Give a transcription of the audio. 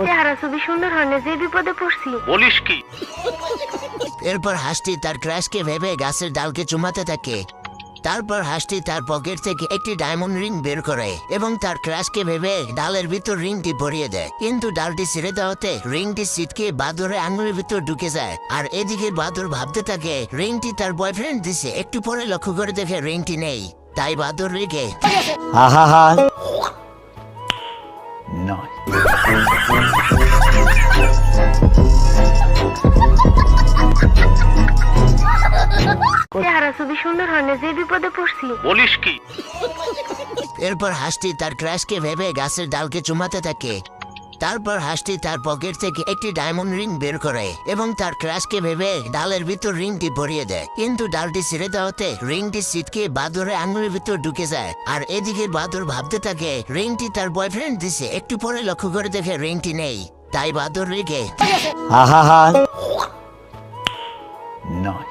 চেহারা ছবি সুন্দর হয় না, যে বিপদে পড়ছি। বলিস কি? এরপর হাঁসটি তার ক্রাশকে ভেবে গাছের ডালকে চুমাতে থাকে। তারপর হাঁসটি তার পকেট থেকে একটি ডায়মন্ড রিং বের করে এবং তার ক্রাশকে ভেবে ডালের ভিতর রিংটি ভরিয়ে দেয়। কিন্তু ডালটি ছেড়ে দেওয়াতে রিংটি ছিটকে বাদরের আঙুলের ভিতর ঢুকে যায়। আর এদিকে বাদর ভাবতে থাকে রিংটি তার বয়ফ্রেন্ড দিছে। একটু পরে লক্ষ্য করে দেখে রিংটি নেই। তাই বাদর রেগে চেহারা ছবি সুন্দর হয় না, যে বিপদে পড়ছি। বলিস কি? এরপর হাঁসটি তার ক্রাশকে ভেবে গাছের ডালকে চুমাতে থাকে। তারপর হাঁসটি তার পকেট থেকে একটি ডায়মন্ড রিং বের করে এবং তার ক্রাশকে ভেবে ডালের ভিতর রিংটি ভরিয়ে দেয়। কিন্তু ডালটি ছেড়ে দেওয়াতে রিংটি ছিটকে বাদরের আঙুলের ভিতর ঢুকে যায়। আর এদিকে বাদর ভাবতে থাকে রিংটি তার বয়ফ্রেন্ড দিছে। একটু পরে লক্ষ্য করে দেখে রিংটি নেই। তাই বাদর রেগে নয়।